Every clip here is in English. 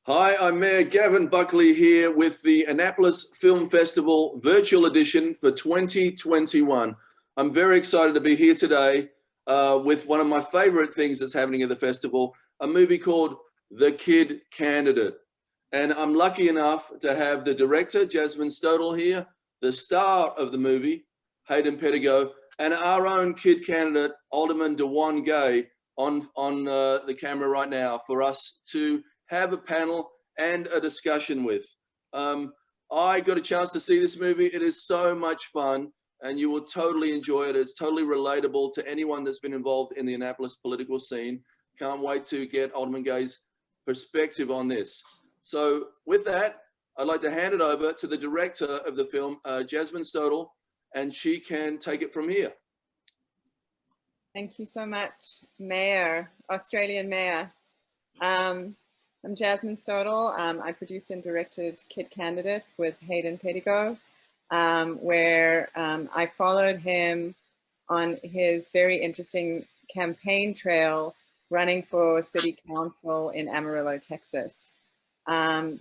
Hi, I'm Mayor Gavin Buckley here with the Annapolis Film Festival virtual edition for 2021. I'm very excited to be here today with one of my favorite things that's happening at the festival, a movie called The Kid Candidate. And I'm lucky enough to have the director, Jasmine Stodel here, the star of the movie, Hayden Pettigo, and our own kid candidate, Alderman Dewan Gay, on the camera right now for us to have a panel and a discussion with. I got a chance to see this movie. It is so much fun and you will totally enjoy it. It's totally relatable to anyone that's been involved in the Annapolis political scene. Can't wait to get Alderman Gay's perspective on this. So with that, I'd like to hand it over to the director of the film, Jasmine Stodel, and she can take it from here. Thank you so much, Mayor, Australian Mayor. I'm Jasmine Stodel. I produced and directed Kid Candidate with Hayden Pettigo, where I followed him on his very interesting campaign trail running for city council in Amarillo, Texas. And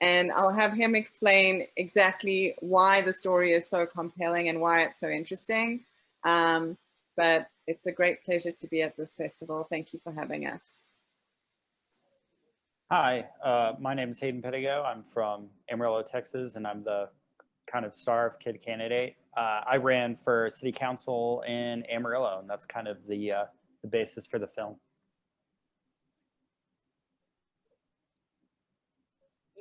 I'll have him explain exactly why the story is so compelling and why it's so interesting. But it's a great pleasure to be at this festival. Thank you for having us. Hi, my name is Hayden Pettigo. I'm from Amarillo, Texas, and I'm the kind of star of Kid Candidate. I ran for city council in Amarillo, and that's kind of the basis for the film.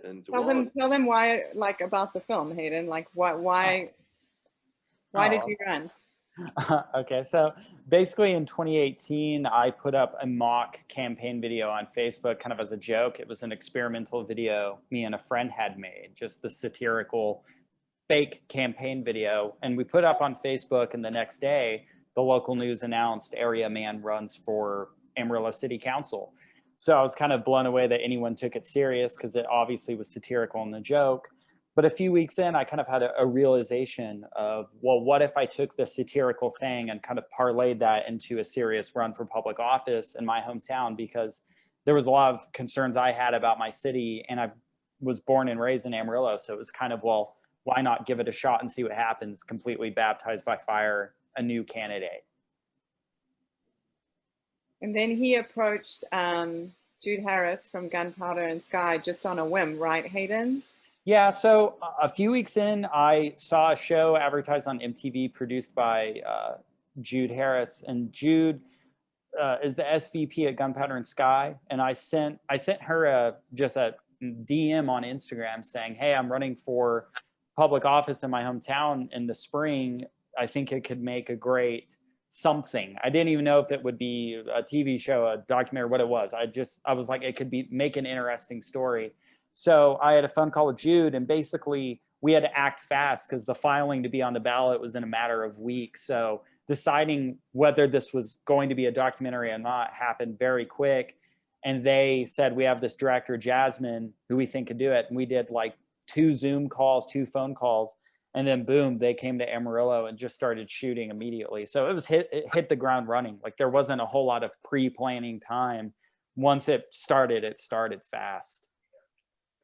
And tell them why, like, about the film, Hayden. Like, why did you run? Okay, so basically in 2018, I put up a mock campaign video on Facebook kind of as a joke. It was an experimental video me and a friend had made, just the satirical fake campaign video. And we put up on Facebook, and the next day, the local news announced area man runs for Amarillo City Council. So I was kind of blown away that anyone took it serious because it obviously was satirical in the joke. But a few weeks in, I kind of had a realization of, well, what if I took the satirical thing and kind of parlayed that into a serious run for public office in my hometown? Because there was a lot of concerns I had about my city, and I was born and raised in Amarillo. So it was kind of, well, why not give it a shot and see what happens? Completely baptized by fire, a new candidate. And then he approached Jude Harris from Gunpowder and Sky just on a whim, right, Hayden? Yeah, so a few weeks in, I saw a show advertised on MTV produced by Jude Harris, and Jude is the SVP at Gunpowder and Sky, and I sent her just a DM on Instagram saying, hey, I'm running for public office in my hometown in the spring. I think it could make a great something. I didn't even know if it would be a TV show, a documentary, what it was. I was like, it could make an interesting story. So I had a phone call with Jude, and basically we had to act fast because the filing to be on the ballot was in a matter of weeks. So deciding whether this was going to be a documentary or not happened very quick. And they said, we have this director, Jasmine, who we think could do it. And we did like 2 Zoom calls, 2 phone calls. And then boom, they came to Amarillo and just started shooting immediately. So it hit the ground running. Like there wasn't a whole lot of pre-planning time. Once it started fast.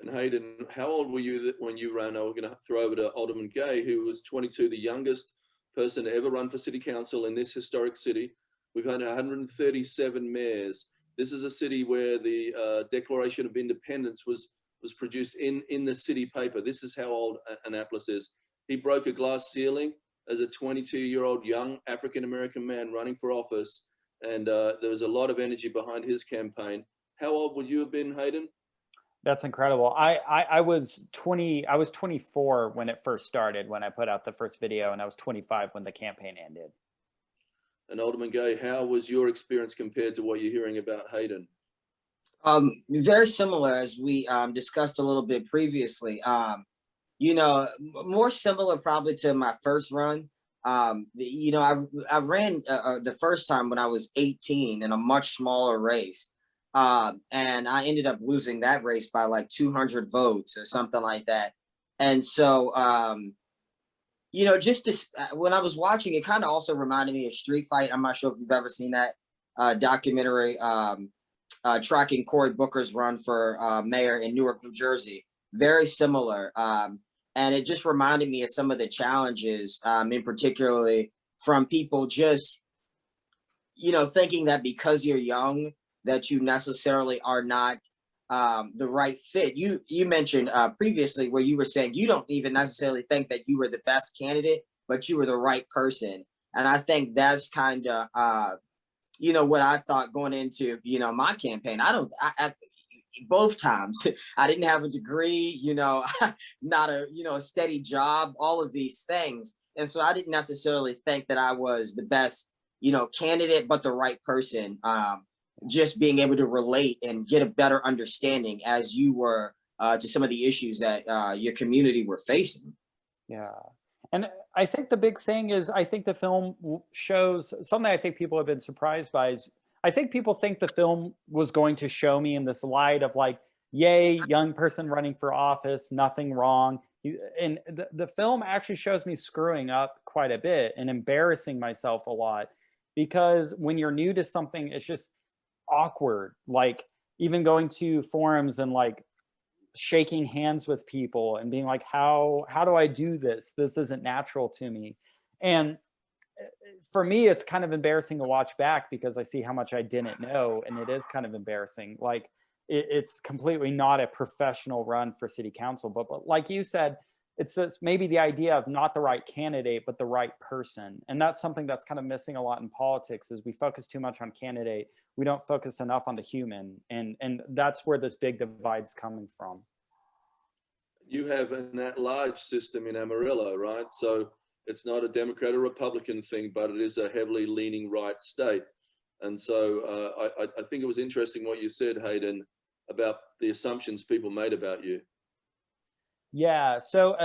And Hayden, how old were you when you ran? We're going to throw over to Alderman Gay, who was 22, the youngest person to ever run for city council in this historic city. We've had 137 mayors. This is a city where the Declaration of Independence was produced in the city paper. This is how old Annapolis is. He broke a glass ceiling as a 22-year-old young African-American man running for office, and there was a lot of energy behind his campaign. How old would you have been, Hayden? That's incredible. I was 24 when it first started, when I put out the first video, and I was 25 when the campaign ended. And Alderman Gay, how was your experience compared to what you're hearing about Hayden? Very similar, as we discussed a little bit previously. You know, more similar probably to my first run. You know, I ran the first time when I was 18 in a much smaller race. And I ended up losing that race by like 200 votes or something like that. And so, you know, when I was watching, it kind of also reminded me of Street Fight. I'm not sure if you've ever seen that documentary tracking Cory Booker's run for mayor in Newark, New Jersey. Very similar. And it just reminded me of some of the challenges, in particularly from people just, thinking that because you're young, that you necessarily are not the right fit. You mentioned previously where you were saying you don't even necessarily think that you were the best candidate, but you were the right person. And I think that's kind of what I thought going into my campaign. Both times I didn't have a degree, not a steady job, all of these things, and so I didn't necessarily think that I was the best candidate, but the right person. Just being able to relate and get a better understanding as you were to some of the issues that your community were facing. Yeah. And I think the big thing is, I think the film shows something I think people have been surprised by is I think people think the film was going to show me in this light of like, yay, young person running for office, nothing wrong. And the film actually shows me screwing up quite a bit and embarrassing myself a lot, because when you're new to something, it's just awkward. Like even going to forums and like shaking hands with people and being like, how do I do this? This isn't natural to me. And for me, it's kind of embarrassing to watch back because I see how much I didn't know, and it is kind of embarrassing. Like it's completely not a professional run for city council, but like you said, it's maybe the idea of not the right candidate, but the right person. And that's something that's kind of missing a lot in politics, is we focus too much on candidate. We don't focus enough on the human. And that's where this big divide's coming from. You have an at-large system in Amarillo, right? So it's not a Democrat or Republican thing, but it is a heavily leaning right state. And so I think it was interesting what you said, Hayden, about the assumptions people made about you. Yeah, so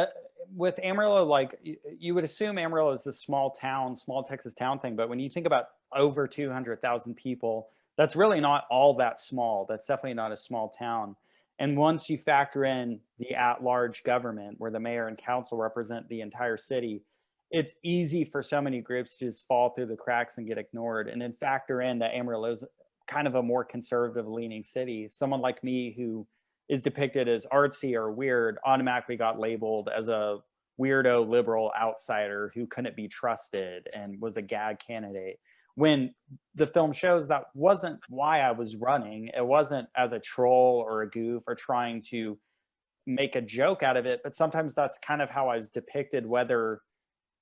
with Amarillo, like you would assume Amarillo is this small Texas town thing, but when you think about over 200,000 people, that's really not all that small. That's definitely not a small town. And once you factor in the at-large government, where the mayor and council represent the entire city, it's easy for so many groups to just fall through the cracks and get ignored. And then factor in that Amarillo is kind of a more conservative-leaning city. Someone like me who is depicted as artsy or weird automatically got labeled as a weirdo liberal outsider who couldn't be trusted and was a gag candidate. When the film shows that wasn't why I was running. It wasn't as a troll or a goof or trying to make a joke out of it, but sometimes that's kind of how I was depicted, whether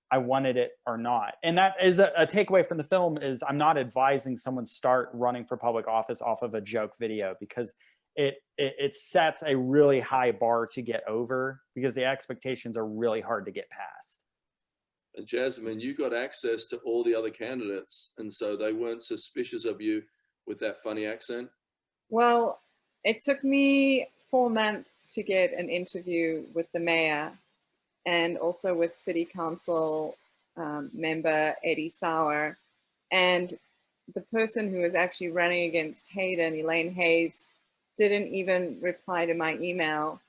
I wanted it or not. And that is a takeaway from the film, is I'm not advising someone start running for public office off of a joke video, because it sets a really high bar to get over, because the expectations are really hard to get past. And Jasmine, you got access to all the other candidates, and so they weren't suspicious of you with that funny accent? Well, it took me 4 months to get an interview with the mayor, and also with city council member Eddie Sauer. And the person who was actually running against Hayden, Elaine Hayes, didn't even reply to my email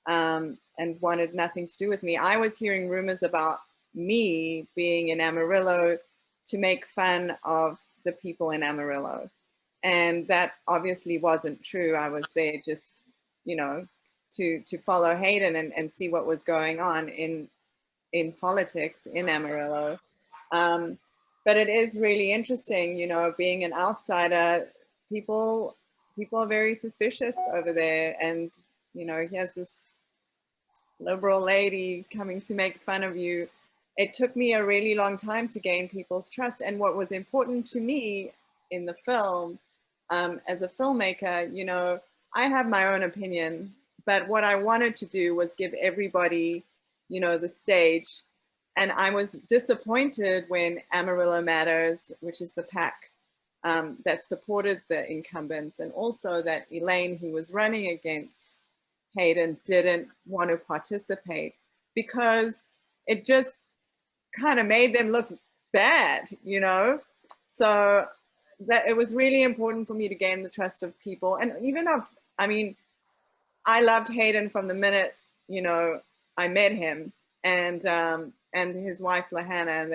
and wanted nothing to do with me. I was hearing rumors about me being in Amarillo to make fun of the people in Amarillo. And that obviously wasn't true. I was there just, to follow Hayden and see what was going on in politics in Amarillo. But it is really interesting, being an outsider, people are very suspicious over there. And, here's this liberal lady coming to make fun of you. It took me a really long time to gain people's trust. And what was important to me in the film, as a filmmaker, I have my own opinion, but what I wanted to do was give everybody, the stage. And I was disappointed when Amarillo Matters, which is the PAC that supported the incumbents, and also that Elaine, who was running against Hayden, didn't want to participate, because it just kind of made them look bad, So that it was really important for me to gain the trust of people. And even I loved Hayden from the minute, I met him, and his wife Lahana, and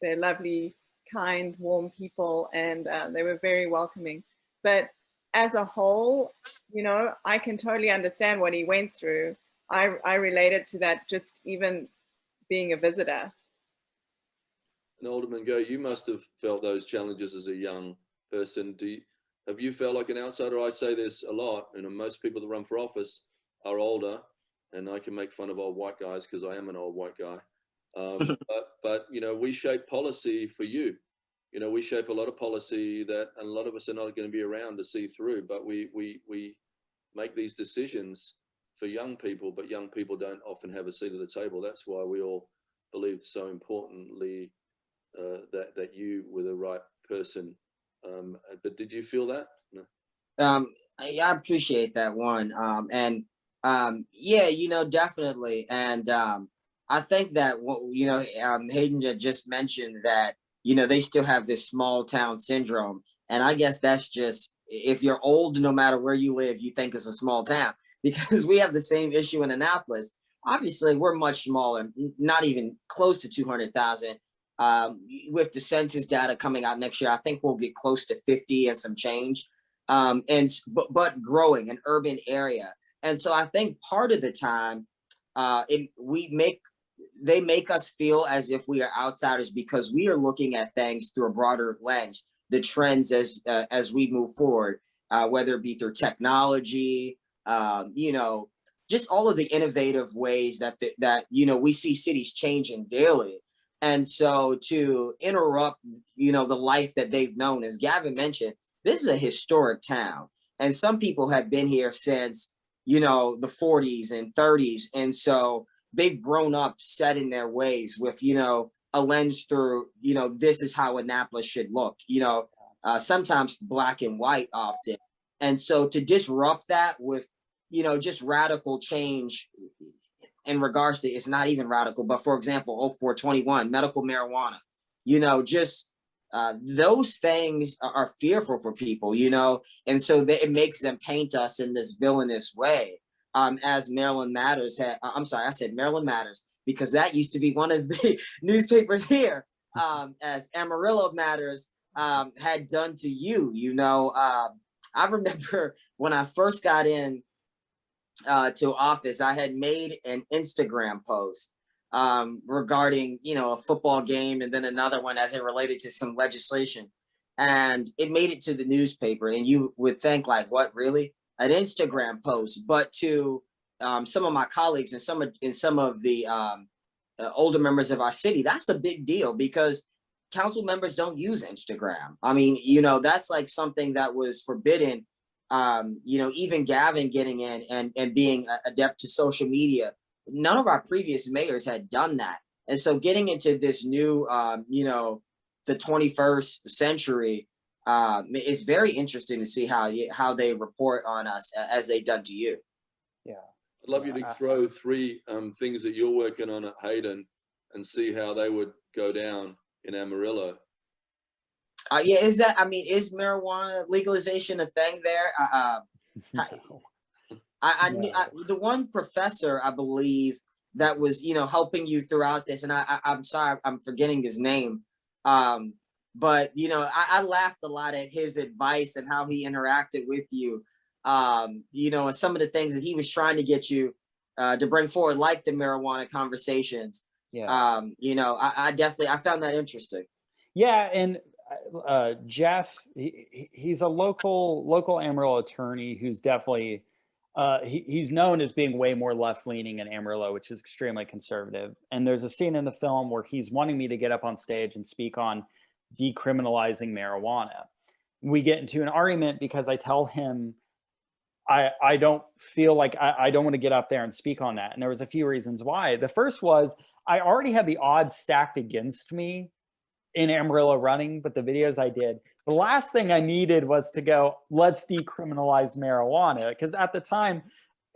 they're lovely, kind, warm people, and they were very welcoming. But as a whole, you know, I can totally understand what he went through. I related to that just even being a visitor. And Alderman Go, you must have felt those challenges as a young person. Have you felt like an outsider? I say this a lot, and most people that run for office are older, and I can make fun of old white guys because I am an old white guy. But you know, we shape policy for you. You know, we shape a lot of policy that a lot of us are not going to be around to see through, but we make these decisions for young people, but young people don't often have a seat at the table. That's why we all believe so importantly that you were the right person. But did you feel that? No. I appreciate that one. Yeah, you know, definitely. And I think that you know, Hayden had just mentioned that, you know, they still have this small town syndrome. And I guess that's just, if you're old, no matter where you live, you think it's a small town, because we have the same issue in Annapolis. Obviously, we're much smaller, not even close to 200,000. With the census data coming out next year, I think we'll get close to 50 and some change. But growing an urban area. And so I think part of the time, they make us feel as if we are outsiders because we are looking at things through a broader lens, the trends as we move forward, whether it be through technology, you know, just all of the innovative ways that you know, we see cities changing daily. And so to interrupt, you know, the life that they've known, as Gavin mentioned, this is a historic town, and some people have been here since, you know, the 40s and 30s, and so they've grown up set in their ways with, you know, a lens through, you know, this is how Annapolis should look, you know, sometimes black and white often. And so to disrupt that with, you know, just radical change in regards to, it's not even radical, but for example, 0421, medical marijuana, you know, just those things are fearful for people, you know, and so it makes them paint us in this villainous way. As Maryland Matters had, I'm sorry, I said Maryland Matters because that used to be one of the newspapers here, as Amarillo Matters had done to you, you know. I remember when I first got in to office, I had made an Instagram post regarding, you know, a football game, and then another one as it related to some legislation, and it made it to the newspaper. And you would think, like, what, really? An Instagram post? But to some of my colleagues and some of the older members of our city, that's a big deal because council members don't use Instagram. I mean, you know, that's like something that was forbidden. You know, even Gavin getting in and being adept to social media, none of our previous mayors had done that. And so getting into this new, you know, the 21st century, it's very interesting to see how they report on us as they've done to you. Yeah. I'd love you to throw three things that you're working on at Hayden and see how they would go down in Amarillo. Yeah, is marijuana legalization a thing there? The one professor, I believe, that was, you know, helping you throughout this, and I'm sorry, I'm forgetting his name. But, you know, I laughed a lot at his advice and how he interacted with you, you know, and some of the things that he was trying to get you to bring forward, like the marijuana conversations. Yeah. You know, I found that interesting. Yeah. And Jeff, he's a local Amarillo attorney who's definitely, he's known as being way more left-leaning in Amarillo, which is extremely conservative. And there's a scene in the film where he's wanting me to get up on stage and speak on decriminalizing marijuana. We get into an argument because I tell him I don't feel like I don't want to get up there and speak on that. And there was a few reasons why. The first was I already had the odds stacked against me in Amarillo running, but the videos I did, the last thing I needed was to go, let's decriminalize marijuana. Because at the time,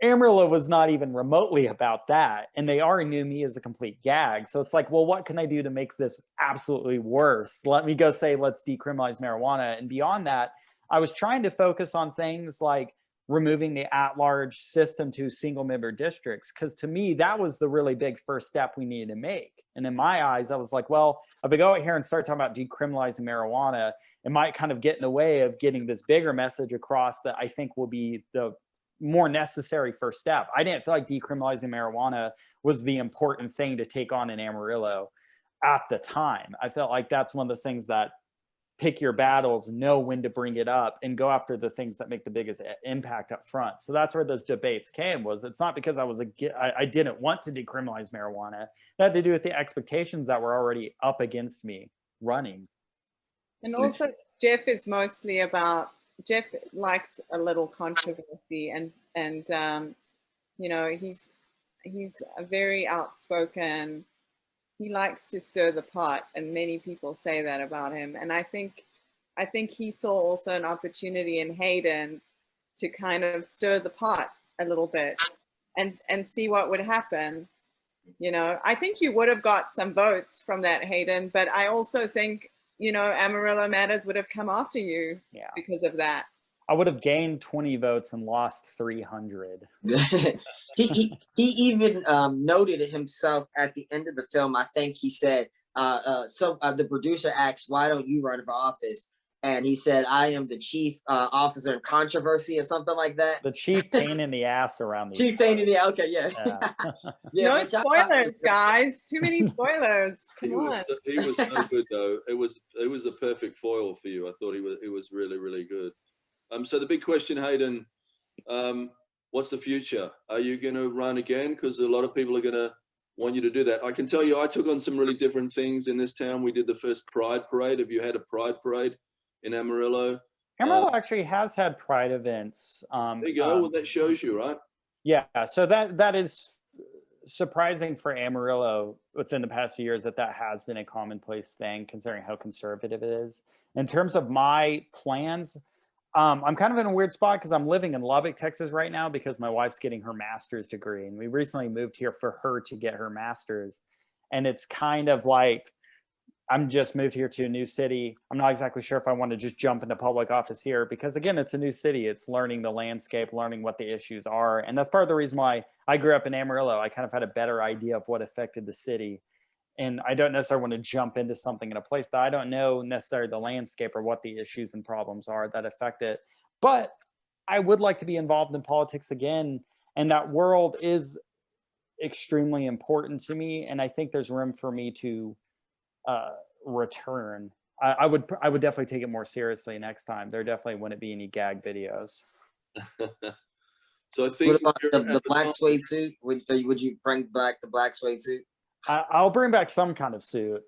Amarillo was not even remotely about that. And they already knew me as a complete gag. So it's like, well, what can I do to make this absolutely worse? Let me go say, let's decriminalize marijuana. And beyond that, I was trying to focus on things like removing the at-large system to single-member districts, because to me, that was the really big first step we needed to make. And in my eyes, I was like, well, if I go out here and start talking about decriminalizing marijuana, it might kind of get in the way of getting this bigger message across that I think will be the more necessary first step. I didn't feel like decriminalizing marijuana was the important thing to take on in Amarillo at the time. I felt like that's one of those things that pick your battles, know when to bring it up, and go after the things that make the biggest impact up front. So that's where those debates came. Was it's not because I didn't want to decriminalize marijuana. It had to do with the expectations that were already up against me running. And also, Jeff is mostly about, Jeff likes a little controversy, and you know, he's a very outspoken. He likes to stir the pot, and many people say that about him. And I think he saw also an opportunity in Hayden to kind of stir the pot a little bit and see what would happen. You know, I think you would have got some votes from that, Hayden, but I also think, you know, Amarillo Matters would have come after you because of that. I would have gained 20 votes and lost 300. he even noted it himself at the end of the film. I think he said, the producer asked, "Why don't you run for office?" And he said, "I am the chief officer in controversy," or something like that. The chief pain in the ass around the chief pain in the okay, yeah. No spoilers, guys. Too many spoilers. Come on. He was so good though. It was the perfect foil for you. I thought he was really, really good. So the big question, Hayden, what's the future? Are you going to run again? Because a lot of people are going to want you to do that. I can tell you, I took on some really different things in this town. We did the first Pride Parade. Have you had a Pride Parade in Amarillo? Amarillo actually has had Pride events. There you go. Well, that shows you, right? Yeah. So that is surprising for Amarillo within the past few years that has been a commonplace thing, considering how conservative it is. In terms of my plans, I'm kind of in a weird spot because I'm living in Lubbock, Texas right now because my wife's getting her master's degree. And we recently moved here for her to get her master's. And it's kind of like, I'm just moved here to a new city. I'm not exactly sure if I want to just jump into public office here because, again, it's a new city. It's learning the landscape, learning what the issues are. And that's part of the reason why I grew up in Amarillo. I kind of had a better idea of what affected the city. And I don't necessarily want to jump into something in a place that I don't know necessarily the landscape or what the issues and problems are that affect it. But I would like to be involved in politics again. And that world is extremely important to me. And I think there's room for me to return. I would definitely take it more seriously next time. There definitely wouldn't be any gag videos. So I think what about the black suede suit? Would you bring back the black suede suit? I'll bring back some kind of suit.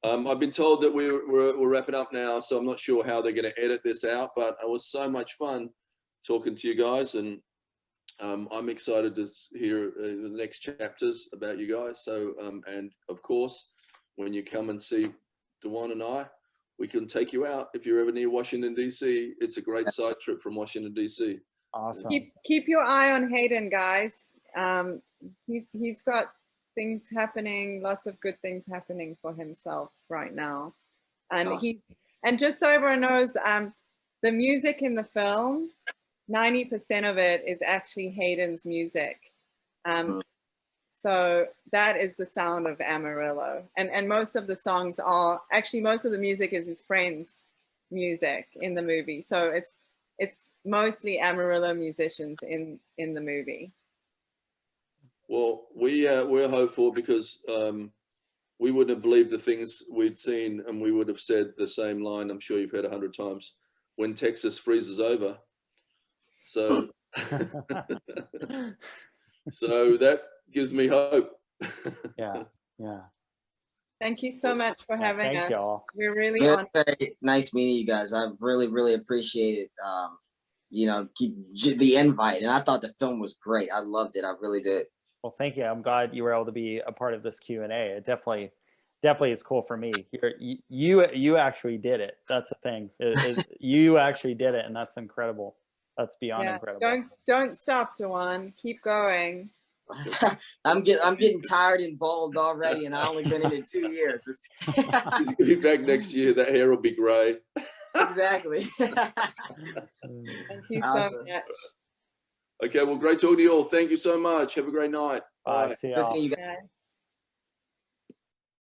I've been told that we're wrapping up now, so I'm not sure how they're going to edit this out, but it was so much fun talking to you guys, and I'm excited to hear the next chapters about you guys. So, and of course, when you come and see Dewan and I, we can take you out if you're ever near Washington, D.C. It's a great side trip from Washington, D.C. Awesome. Keep your eye on Hayden, guys. He's got things happening, lots of good things happening for himself right now. And awesome. And just so everyone knows, the music in the film, 90% of it is actually Hayden's music. So that is the sound of Amarillo. And most of the songs are, actually most of the music is his friends' music in the movie. So it's mostly Amarillo musicians in the movie. Well, we're hopeful because we wouldn't have believed the things we'd seen, and we would have said the same line I'm sure you've heard 100 times, when Texas freezes over. So, so that gives me hope. Yeah. Thank you so much for having us. Thank y'all. We're really honored. Very nice meeting you guys. I've really appreciated the invite, and I thought the film was great. I loved it. I really did. Well, thank you. I'm glad you were able to be a part of this Q&A. It definitely is cool for me. You actually did it. That's the thing. You actually did it, and that's incredible. That's beyond incredible. Don't stop, Dewan. Keep going. I'm getting tired and bald already, and I only been in it 2 years. He's gonna be back next year. That hair will be gray. Exactly. Thank you so Awesome. much. Okay, well, great talking to you all. Thank you so much. Have a great night. Bye. Bye. See Good seeing y'all. you guys. Bye.